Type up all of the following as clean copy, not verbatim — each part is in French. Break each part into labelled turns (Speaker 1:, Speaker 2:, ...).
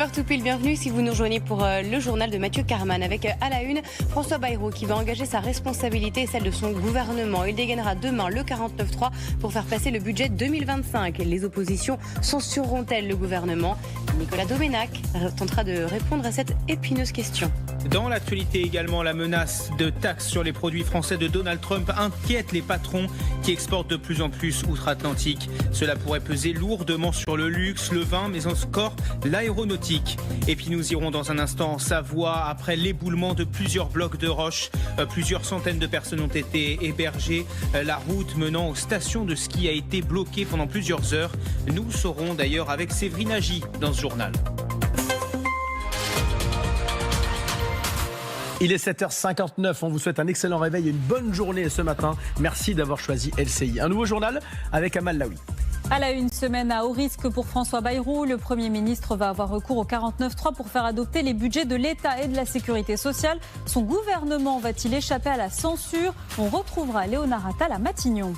Speaker 1: 9h tout pile, bienvenue si vous nous rejoignez pour le journal de Mathieu Carman avec à la une François Bayrou qui va engager sa responsabilité et celle de son gouvernement. Il dégainera demain le 49.3 pour faire passer le budget 2025. Les oppositions censureront-elles le gouvernement? Nicolas Doménac tentera de répondre à cette épineuse question.
Speaker 2: Dans l'actualité également, la menace de taxes sur les produits français de Donald Trump inquiète les patrons qui exportent de plus en plus outre-Atlantique. Cela pourrait peser lourdement sur le luxe, le vin, mais encore l'aéronautique. Et puis nous irons dans un instant en Savoie. Après l'éboulement de plusieurs blocs de roches, plusieurs centaines de personnes ont été hébergées. La route menant aux stations de ski a été bloquée pendant plusieurs heures. Nous saurons d'ailleurs avec Séverine Agi dans ce journal.
Speaker 3: Il est 7h59, on vous souhaite un excellent réveil et une bonne journée ce matin. Merci d'avoir choisi LCI. Un nouveau journal avec Amal Laoui.
Speaker 4: À la une, semaine à haut risque pour François Bayrou. Le Premier ministre va avoir recours au 49.3 pour faire adopter les budgets de l'État et de la Sécurité sociale. Son gouvernement va-t-il échapper à la censure? On retrouvera Léonard Attal à Matignon.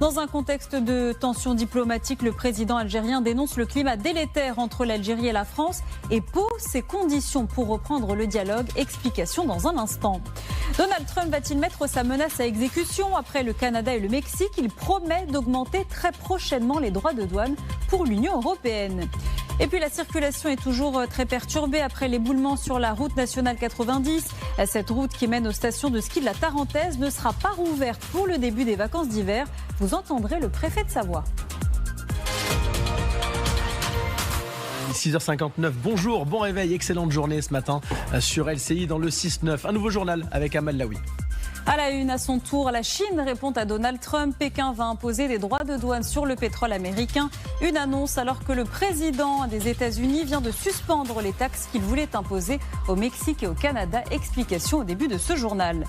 Speaker 4: Dans un contexte de tension diplomatique, le président algérien dénonce le climat délétère entre l'Algérie et la France et pose ses conditions pour reprendre le dialogue. Explication dans un instant. Donald Trump va-t-il mettre sa menace à exécution? Après le Canada et le Mexique, il promet d'augmenter très prochainement les droits de douane pour l'Union européenne. Et puis la circulation est toujours très perturbée après l'éboulement sur la route nationale 90. Cette route qui mène aux stations de ski de la Tarentaise ne sera pas rouverte pour le début des vacances d'hiver. Vous entendrez le préfet de Savoie.
Speaker 3: 6h59, bonjour, bon réveil, excellente journée ce matin sur LCI dans le 6-9. Un nouveau journal avec Amal Laoui.
Speaker 4: À la une, à son tour, la Chine répond à Donald Trump. Pékin va imposer des droits de douane sur le pétrole américain. Une annonce alors que le président des États-Unis vient de suspendre les taxes qu'il voulait imposer au Mexique et au Canada. Explication au début de ce journal.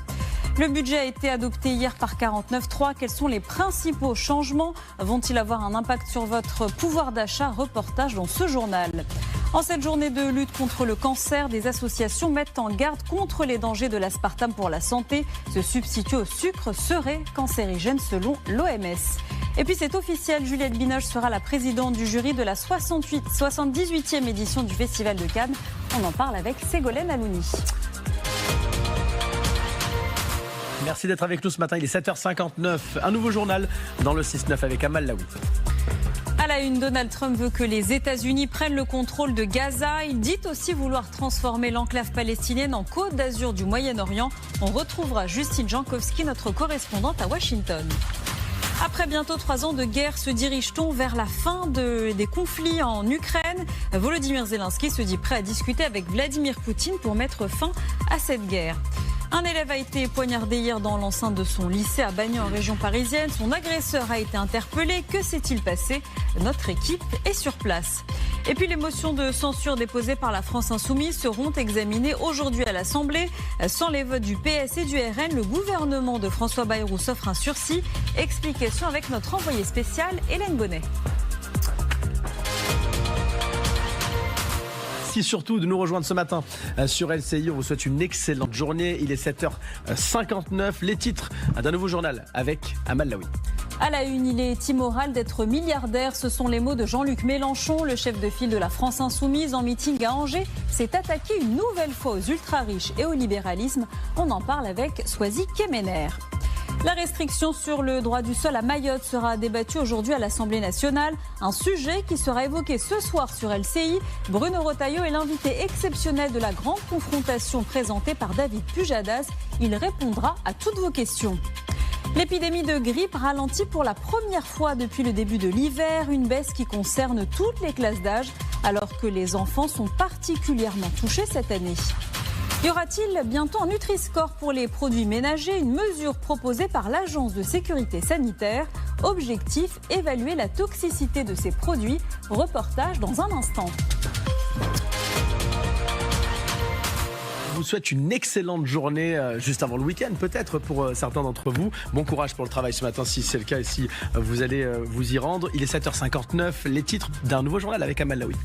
Speaker 4: Le budget a été adopté hier par 49.3. Quels sont les principaux changements? Vont-ils avoir un impact sur votre pouvoir d'achat? Reportage dans ce journal. En cette journée de lutte contre le cancer, des associations mettent en garde contre les dangers de l'aspartame pour la santé. Se substituer au sucre serait cancérigène selon l'OMS. Et puis c'est officiel, Juliette Binoche sera la présidente du jury de la 78e édition du Festival de Cannes. On en parle avec Ségolène Alouni.
Speaker 3: Merci d'être avec nous ce matin, il est 7h59. Un nouveau journal dans le 6-9 avec Amal Laoui.
Speaker 4: À la une, Donald Trump veut que les États-Unis prennent le contrôle de Gaza. Il dit aussi vouloir transformer l'enclave palestinienne en Côte d'Azur du Moyen-Orient. On retrouvera Justine Jankowski, notre correspondante à Washington. Après bientôt 3 ans de guerre, se dirige-t-on vers la fin des conflits en Ukraine? Volodymyr Zelensky se dit prêt à discuter avec Vladimir Poutine pour mettre fin à cette guerre. Un élève a été poignardé hier dans l'enceinte de son lycée à Bagnols en région parisienne. Son agresseur a été interpellé. Que s'est-il passé? Notre équipe est sur place. Et puis les motions de censure déposées par la France Insoumise seront examinées aujourd'hui à l'Assemblée. Sans les votes du PS et du RN, le gouvernement de François Bayrou s'offre un sursis. Explication avec notre envoyée spéciale Hélène Bonnet.
Speaker 3: Merci surtout de nous rejoindre ce matin sur LCI. On vous souhaite une excellente journée. Il est 7h59. Les titres d'un nouveau journal avec Amal Laoui.
Speaker 4: À la une, il est immoral d'être milliardaire. Ce sont les mots de Jean-Luc Mélenchon, le chef de file de la France Insoumise en meeting à Angers. S'est attaqué une nouvelle fois aux ultra-riches et au libéralisme. On en parle avec Swazi Kemener. La restriction sur le droit du sol à Mayotte sera débattue aujourd'hui à l'Assemblée nationale. Un sujet qui sera évoqué ce soir sur LCI. Bruno Retailleau est l'invité exceptionnel de la grande confrontation présentée par David Pujadas. Il répondra à toutes vos questions. L'épidémie de grippe ralentit pour la première fois depuis le début de l'hiver. Une baisse qui concerne toutes les classes d'âge, alors que les enfants sont particulièrement touchés cette année. Y aura-t-il bientôt un Nutri-Score pour les produits ménagers? Une mesure proposée par l'Agence de sécurité sanitaire. Objectif, évaluer la toxicité de ces produits. Reportage dans un instant.
Speaker 3: Je vous souhaite une excellente journée juste avant le week-end, peut-être pour certains d'entre vous. Bon courage pour le travail ce matin si c'est le cas et si vous allez vous y rendre. Il est 7h59, les titres d'un nouveau journal avec Amal Laoui.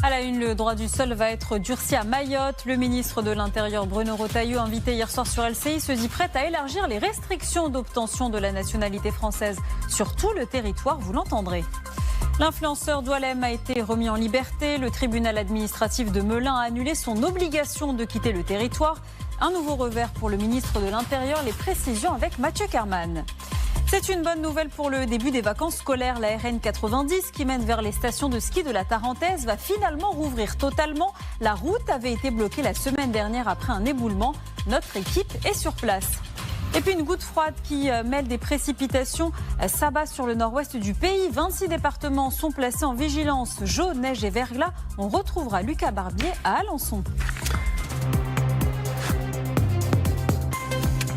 Speaker 4: À la une, le droit du sol va être durci à Mayotte. Le ministre de l'Intérieur Bruno Retailleau, invité hier soir sur LCI, se dit prêt à élargir les restrictions d'obtention de la nationalité française sur tout le territoire, vous l'entendrez. L'influenceur Doualem a été remis en liberté. Le tribunal administratif de Melun a annulé son obligation de quitter le territoire. Un nouveau revers pour le ministre de l'Intérieur, les précisions avec Mathieu Karman. C'est une bonne nouvelle pour le début des vacances scolaires. La RN 90 qui mène vers les stations de ski de la Tarentaise va finalement rouvrir totalement. La route avait été bloquée la semaine dernière après un éboulement. Notre équipe est sur place. Et puis une goutte froide qui mêle des précipitations s'abat sur le nord-ouest du pays. 26 départements sont placés en vigilance jaune, neige et verglas. On retrouvera Lucas Barbier à Alençon.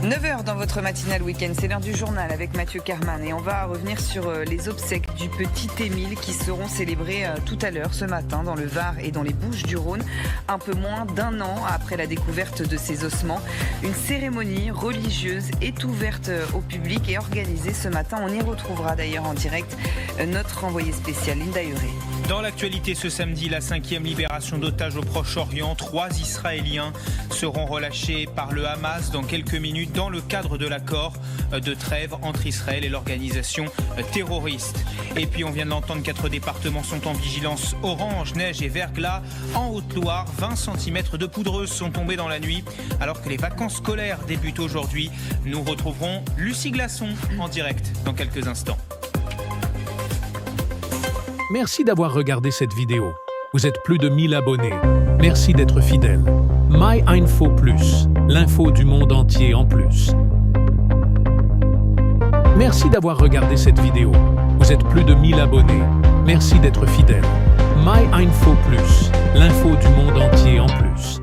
Speaker 5: 9h dans votre matinale week-end, c'est l'heure du journal avec Mathieu Karman et on va revenir sur les obsèques du petit Émile qui seront célébrées tout à l'heure ce matin dans le Var et dans les Bouches-du-Rhône, un peu moins d'un an après la découverte de ses ossements. Une cérémonie religieuse est ouverte au public et organisée ce matin. On y retrouvera d'ailleurs en direct notre envoyé spécial Linda Huré.
Speaker 2: Dans l'actualité ce samedi, la 5e libération d'otages au Proche-Orient. 3 Israéliens seront relâchés par le Hamas dans quelques minutes dans le cadre de l'accord de trêve entre Israël et l'organisation terroriste. Et puis on vient de l'entendre, 4 départements sont en vigilance orange, neige et verglas. En Haute-Loire, 20 cm de poudreuse sont tombés dans la nuit alors que les vacances scolaires débutent aujourd'hui. Nous retrouverons Lucie Glaçon en direct dans quelques instants.
Speaker 6: Merci d'avoir regardé cette vidéo. Vous êtes plus de 1000 abonnés. Merci d'être fidèles. MyInfo Plus, l'info du monde entier en plus. Merci d'avoir regardé cette vidéo. Vous êtes plus de 1000 abonnés. Merci d'être fidèles. MyInfo Plus, l'info du monde entier en plus.